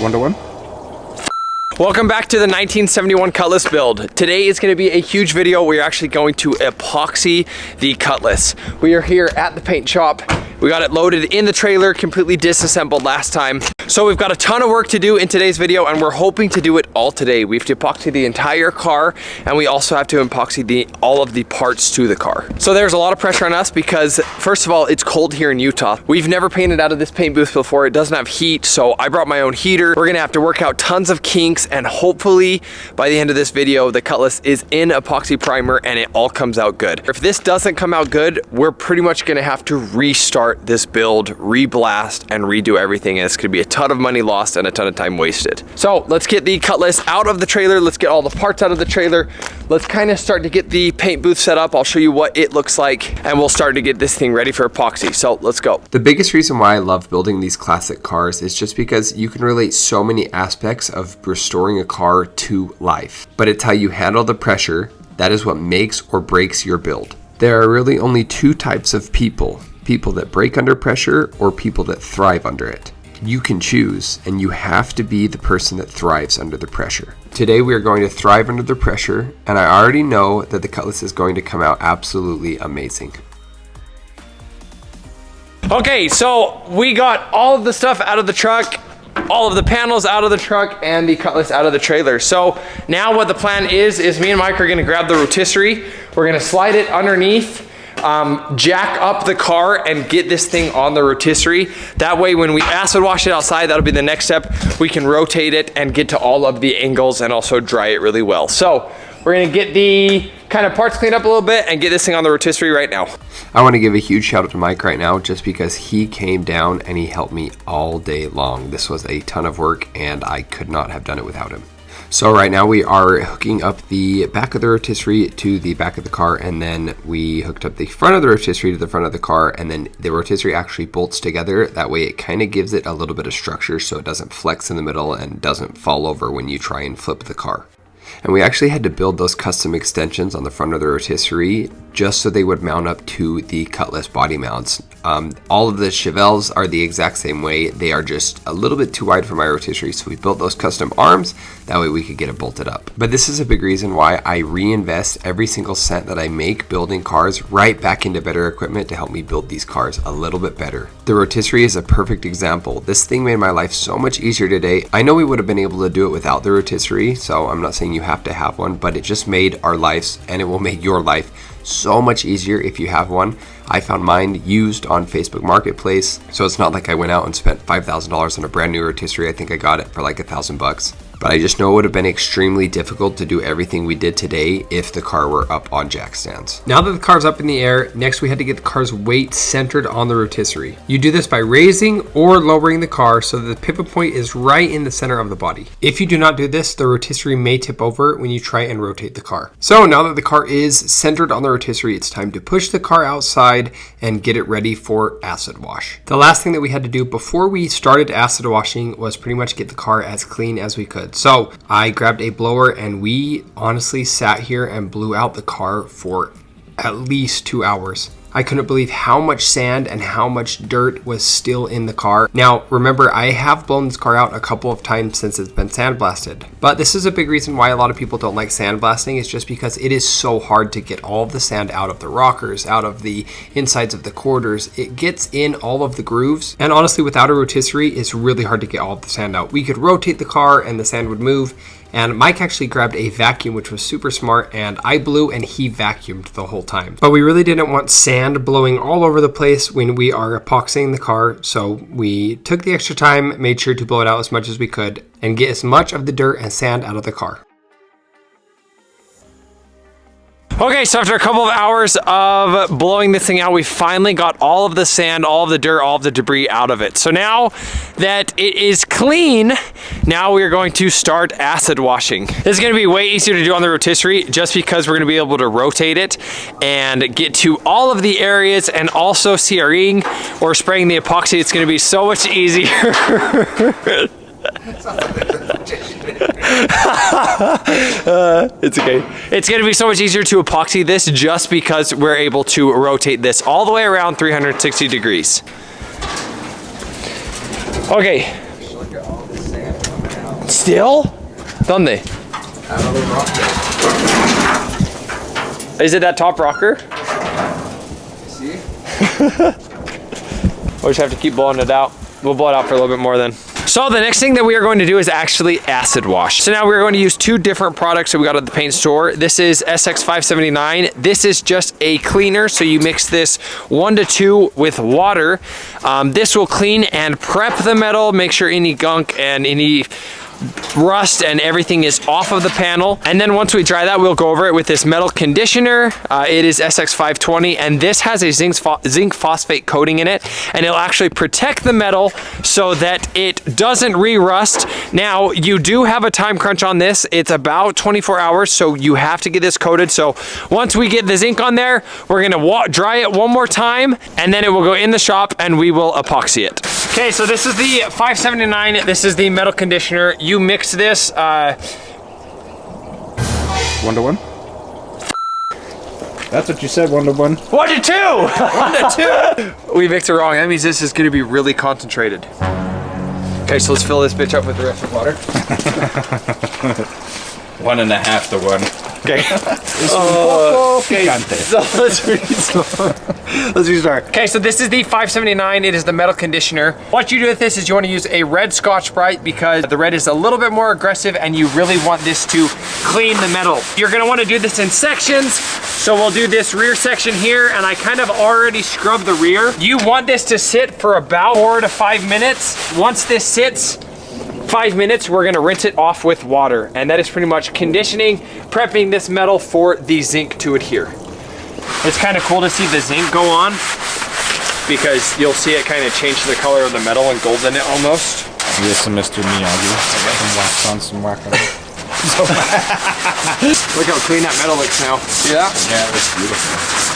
1-to-1. Welcome back to the 1971 Cutlass build. Today is going to be a huge video. We're actually going to epoxy the Cutlass. We are here at the paint shop. We got it loaded in the trailer, completely disassembled last time. So we've got a ton of work to do in today's video, and we're hoping to do it all today. We have to epoxy the entire car, and we also have to epoxy all of the parts to the car. So there's a lot of pressure on us because, first of all, it's cold here in Utah. We've never painted out of this paint booth before. It doesn't have heat, so I brought my own heater. We're gonna have to work out tons of kinks, and hopefully by the end of this video, the Cutlass is in epoxy primer and it all comes out good. If this doesn't come out good, we're pretty much gonna have to restart this build, reblast, and redo everything, and it's gonna be a ton of money lost and a ton of time wasted. So let's get the Cutlass out of the trailer. Let's get all the parts out of the trailer. Let's kind of start to get the paint booth set up. I'll show you what it looks like, and we'll start to get this thing ready for epoxy. So let's go. The biggest reason why I love building these classic cars is just because you can relate so many aspects of restoring a car to life. But it's how you handle the pressure that is what makes or breaks your build. There are really only two types of people that break under pressure or people that thrive under it. You can choose, and you have to be the person that thrives under the pressure. Today we are going to thrive under the pressure, and I already know that the Cutlass is going to come out absolutely amazing. Okay, so we got all of the stuff out of the truck, all of the panels out of the truck, and the Cutlass out of the trailer. So now what the plan is me and Mike are gonna grab the rotisserie, we're gonna slide it underneath, jack up the car and get this thing on the rotisserie. That way when we acid wash it outside, that'll be the next step. We can rotate it and get to all of the angles and also dry it really well. So we're gonna get the kind of parts cleaned up a little bit and get this thing on the rotisserie right now. I want to give a huge shout out to Mike right now just because he came down and he helped me all day long. This was a ton of work and I could not have done it without him. So right now we are hooking up the back of the rotisserie to the back of the car, and then we hooked up the front of the rotisserie to the front of the car, and then the rotisserie actually bolts together. That way it kind of gives it a little bit of structure so it doesn't flex in the middle and doesn't fall over when you try and flip the car. And we actually had to build those custom extensions on the front of the rotisserie just so they would mount up to the Cutlass body mounts. All of the Chevelles are the exact same way. They are just a little bit too wide for my rotisserie, so we built those custom arms. That way we could get it bolted up. But this is a big reason why I reinvest every single cent that I make building cars right back into better equipment to help me build these cars a little bit better. The rotisserie is a perfect example. This thing made my life so much easier today. I know we would have been able to do it without the rotisserie, so I'm not saying you have to have one, but it just made our lives, and it will make your life so much easier if you have one. I found mine used on Facebook Marketplace, so it's not like I went out and spent $5,000 on a brand new rotisserie. I think I got it for like $1,000. But I just know it would have been extremely difficult to do everything we did today if the car were up on jack stands. Now that the car's up in the air, next we had to get the car's weight centered on the rotisserie. You do this by raising or lowering the car so that the pivot point is right in the center of the body. If you do not do this, the rotisserie may tip over when you try and rotate the car. So now that the car is centered on the rotisserie, it's time to push the car outside and get it ready for acid wash. The last thing that we had to do before we started acid washing was pretty much get the car as clean as we could. So I grabbed a blower and we honestly sat here and blew out the car for at least 2 hours. I couldn't believe how much sand and how much dirt was still in the car. Now, remember, I have blown this car out a couple of times since it's been sandblasted. But this is a big reason why a lot of people don't like sandblasting. It's just because it is so hard to get all of the sand out of the rockers, out of the insides of the quarters. It gets in all of the grooves. And honestly, without a rotisserie, it's really hard to get all of the sand out. We could rotate the car and the sand would move. And Mike actually grabbed a vacuum, which was super smart, and I blew and he vacuumed the whole time. But we really didn't want sand blowing all over the place when we are epoxying the car, so we took the extra time, made sure to blow it out as much as we could, and get as much of the dirt and sand out of the car. Okay, so after a couple of hours of blowing this thing out, we finally got all of the sand, all of the dirt, all of the debris out of it. So now that it is clean, now we are going to start acid washing. This is gonna be way easier to do on the rotisserie just because we're gonna be able to rotate it and get to all of the areas and also CREing or spraying the epoxy. It's gonna be so much easier. It's okay. It's gonna be so much easier to epoxy this just because we're able to rotate this all the way around 360 degrees. Okay. Look at all the sand. Still? ¿Dónde? Is it that top rocker? See? We'll just have to keep blowing it out. We'll blow it out for a little bit more then. So the next thing that we are going to do is actually acid wash. So now we're going to use two different products that we got at the paint store. This is SX579. This is just a cleaner. So you mix this 1 to 2 with water. This will clean and prep the metal, make sure any gunk and any rust and everything is off of the panel. And then once we dry that, we'll go over it with this metal conditioner. It is SX520, and this has a zinc phosphate coating in it, and it'll actually protect the metal so that it doesn't re-rust. Now, you do have a time crunch on this. It's about 24 hours, so you have to get this coated. So once we get the zinc on there, we're gonna dry it one more time, and then it will go in the shop and we will epoxy it. Okay, so this is the 579. This is the metal conditioner. You mix this 1 to 1? That's what you said, 1 to 1. 1 to 2. 1 to 2. We mixed it wrong. That means this is going to be really concentrated. Okay, so let's fill this bitch up with the rest of water. 1.5 to 1. Okay. Okay. So let's restart. Okay, so this is the 579. It is the metal conditioner. What you do with this is you want to use a red Scotch-Brite because the red is a little bit more aggressive and you really want this to clean the metal. You're going to want to do this in sections. So we'll do this rear section here, and I kind of already scrubbed the rear. You want this to sit for about 4 to 5 minutes. Once this sits 5 minutes, we're gonna rinse it off with water. And that is pretty much conditioning, prepping this metal for the zinc to adhere. It's kind of cool to see the zinc go on because you'll see it kind of change the color of the metal and golden it almost. Yes, Mr. Miyagi. Some wax on, some whack on. Look how clean that metal looks now. See that? Yeah, it looks beautiful.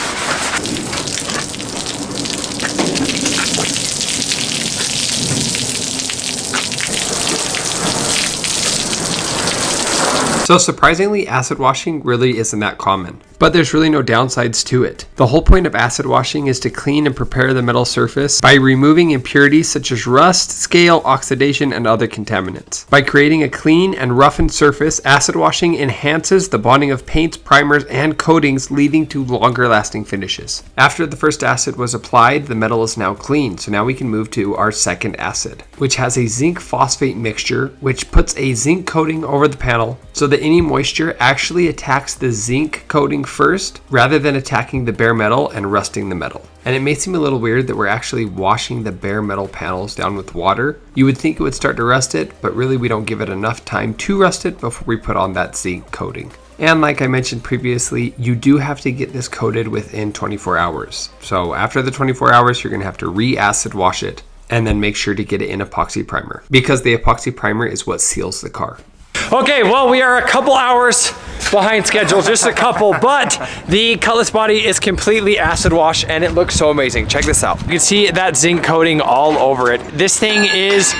So surprisingly, acid washing really isn't that common, but there's really no downsides to it. The whole point of acid washing is to clean and prepare the metal surface by removing impurities such as rust, scale, oxidation, and other contaminants. By creating a clean and roughened surface, acid washing enhances the bonding of paints, primers, and coatings, leading to longer lasting finishes. After the first acid was applied, the metal is now clean, so now we can move to our second acid, which has a zinc phosphate mixture, which puts a zinc coating over the panel so that any moisture actually attacks the zinc coating first rather than attacking the bare metal and rusting the metal. And it may seem a little weird that we're actually washing the bare metal panels down with water. You would think it would start to rust it, but really we don't give it enough time to rust it before we put on that zinc coating. And like I mentioned previously, you do have to get this coated within 24 hours. So after the 24 hours, you're gonna have to re-acid wash it and then make sure to get it in epoxy primer because the epoxy primer is what seals the car. Okay, well, we are a couple hours behind schedule, just a couple, but the Cutlass body is completely acid wash and it looks so amazing. Check this out. You can see that zinc coating all over it. This thing is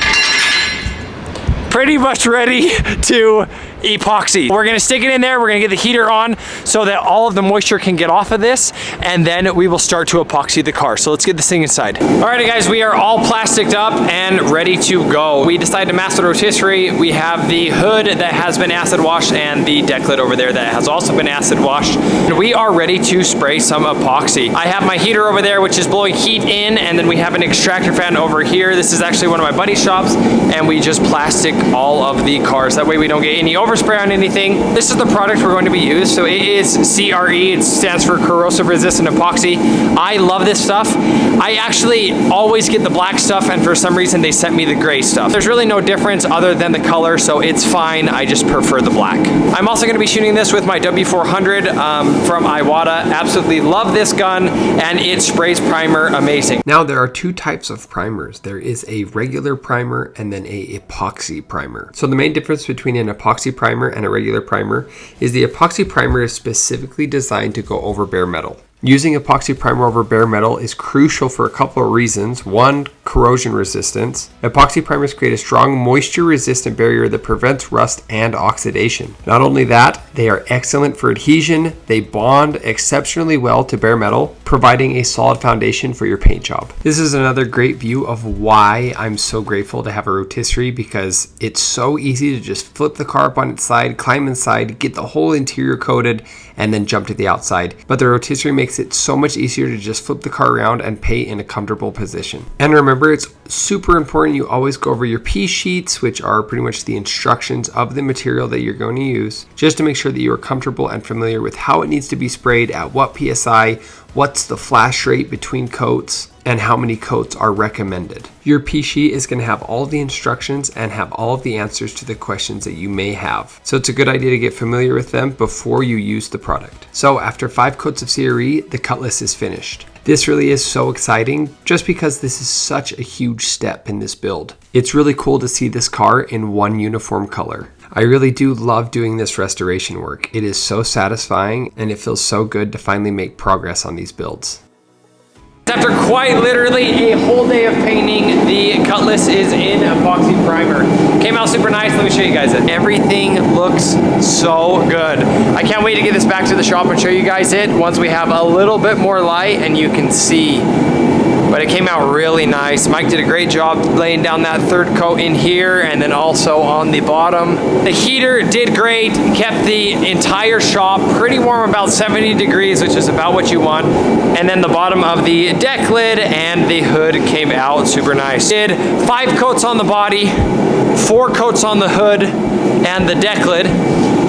pretty much ready to epoxy. We're gonna stick it in there, we're gonna get the heater on so that all of the moisture can get off of this, and then we will start to epoxy the car. So let's get this thing inside. Alrighty guys, we are all plasticed up and ready to go. We decided to master rotisserie. We have the hood that has been acid washed and the deck lid over there that has also been acid washed. And we are ready to spray some epoxy. I have my heater over there, which is blowing heat in, and then we have an extractor fan over here. This is actually one of my buddy's shops, and we just plastic all of the cars. That way we don't get any overspray on anything. This is the product we're going to be used. So it is CRE. It stands for corrosive resistant epoxy. I love this stuff. I actually always get the black stuff, and for some reason they sent me the gray stuff. There's really no difference other than the color, so it's fine. I just prefer the black. I'm also going to be shooting this with my W400 from Iwata. Absolutely love this gun, and it sprays primer amazing. Now there are two types of primers. There is a regular primer and then a epoxy primer. So the main difference between an epoxy primer and a regular primer is the epoxy primer is specifically designed to go over bare metal. Using epoxy primer over bare metal is crucial for a couple of reasons. One, corrosion resistance. Epoxy primers create a strong moisture-resistant barrier that prevents rust and oxidation. Not only that, they are excellent for adhesion. They bond exceptionally well to bare metal, providing a solid foundation for your paint job. This is another great view of why I'm so grateful to have a rotisserie, because it's so easy to just flip the car up on its side, climb inside, get the whole interior coated, and then jump to the outside. But the rotisserie makes it so much easier to just flip the car around and paint in a comfortable position. And remember, it's super important you always go over your piece sheets, which are pretty much the instructions of the material that you're going to use, just to make sure that you are comfortable and familiar with how it needs to be sprayed, at what PSI, what's the flash rate between coats, and how many coats are recommended. Your piece sheet is going to have all the instructions and have all of the answers to the questions that you may have. So it's a good idea to get familiar with them before you use the product. So after 5 coats of CRE, the Cutlass is finished. This really is so exciting just because this is such a huge step in this build. It's really cool to see this car in one uniform color. I really do love doing this restoration work. It is so satisfying and it feels so good to finally make progress on these builds. After quite literally a whole day of painting, the Cutlass is in epoxy primer. Came out super nice. Let me show you guys it. Everything looks so good. I can't wait to get this back to the shop and show you guys it once we have a little bit more light and you can see. But it came out really nice. Mike did a great job laying down that 3rd coat in here and then also on the bottom. The heater did great, kept the entire shop pretty warm, about 70 degrees, which is about what you want. And then the bottom of the deck lid and the hood came out super nice. Did 5 coats on the body, 4 coats on the hood and the deck lid.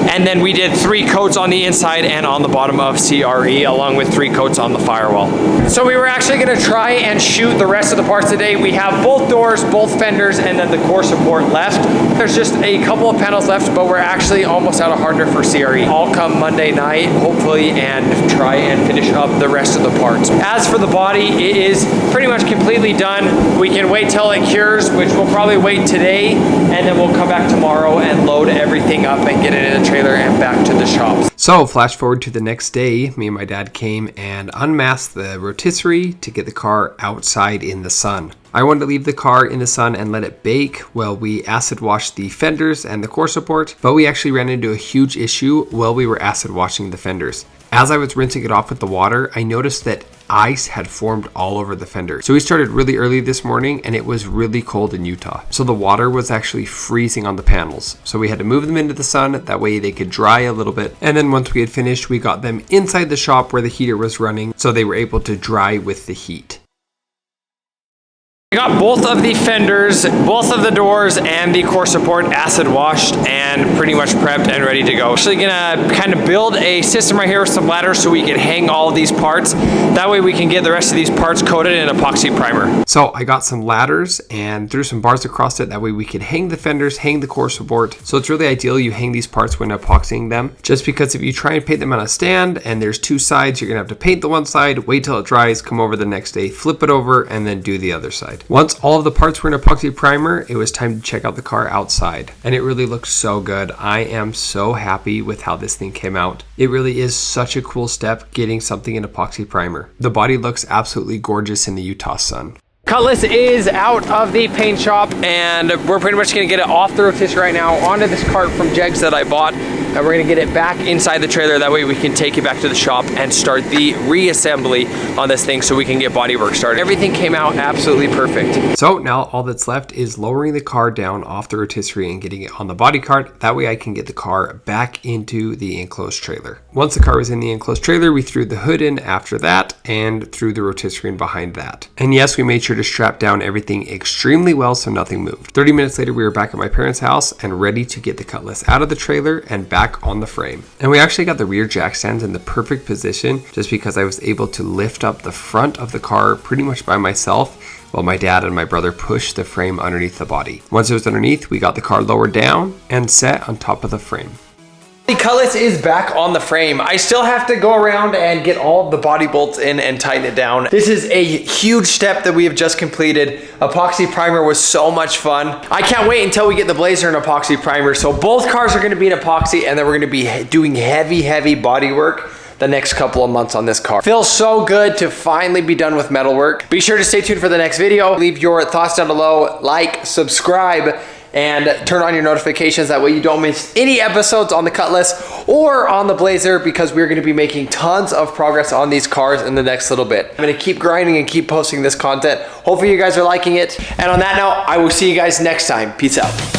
And then we did 3 coats on the inside and on the bottom of CRE, along with 3 coats on the firewall. So we were actually gonna try and shoot the rest of the parts today. We have both doors, both fenders, and then the core support left. There's just a couple of panels left, but we're actually almost out of hardener for CRE. I'll come Monday night, hopefully, and try and finish up the rest of the parts. As for the body, it is pretty much completely done. We can wait till it cures, which we'll probably wait today, and then we'll come back tomorrow and load everything up and get it in the trailer and back to the shop. So flash forward to the next day, me and my dad came and unmasked the rotisserie to get the car outside in the sun. I wanted to leave the car in the sun and let it bake while we acid washed the fenders and the core support, but we actually ran into a huge issue while we were acid washing the fenders. As I was rinsing it off with the water, I noticed that ice had formed all over the fender. So we started really early this morning and it was really cold in Utah. So the water was actually freezing on the panels. So we had to move them into the sun, that way they could dry a little bit. And then once we had finished, we got them inside the shop where the heater was running, so they were able to dry with the heat. I got both of the fenders, both of the doors, and the core support acid washed and pretty much prepped and ready to go. Actually gonna kind of build a system right here with some ladders so we can hang all of these parts. That way we can get the rest of these parts coated in epoxy primer. So I got some ladders and threw some bars across it. That way we could hang the fenders, hang the core support. So it's really ideal you hang these parts when epoxying them, just because if you try and paint them on a stand and there's 2 sides, you're gonna have to paint the one side, wait till it dries, come over the next day, flip it over, and then do the other side. Once all of the parts were in epoxy primer, it was time to check out the car outside. And it really looks so good. I am so happy with how this thing came out. It really is such a cool step getting something in epoxy primer. The body looks absolutely gorgeous in the Utah sun. Cutlass is out of the paint shop and we're pretty much gonna get it off the rotisserie right now onto this cart from Jegs that I bought, and we're gonna get it back inside the trailer. That way we can take it back to the shop and start the reassembly on this thing so we can get bodywork started. Everything came out absolutely perfect. So now all that's left is lowering the car down off the rotisserie and getting it on the body cart. That way I can get the car back into the enclosed trailer. Once the car was in the enclosed trailer, we threw the hood in after that and threw the rotisserie in behind that. And yes, we made sure to strap down everything extremely well so nothing moved. 30 minutes later, we were back at my parents' house and ready to get the Cutlass out of the trailer and back on the frame. And we actually got the rear jack stands in the perfect position just because I was able to lift up the front of the car pretty much by myself while my dad and my brother pushed the frame underneath the body. Once it was underneath, we got the car lowered down and set on top of the frame. The Cutlass is back on the frame. I still have to go around and get all the body bolts in and tighten it down. This is a huge step that we have just completed. Epoxy primer was so much fun. I can't wait until we get the Blazer in epoxy primer. So both cars are gonna be in epoxy and then we're gonna be doing heavy body work. the next couple of months on this car. Feels so good to finally be done with metalwork. Be sure to stay tuned for the next video. Leave your thoughts down below, like, subscribe, and turn on your notifications. That way you don't miss any episodes on the Cutlass or on the Blazer, because we're gonna be making tons of progress on these cars in the next little bit. I'm gonna keep grinding and keep posting this content. Hopefully you guys are liking it. And on that note, I will see you guys next time. Peace out.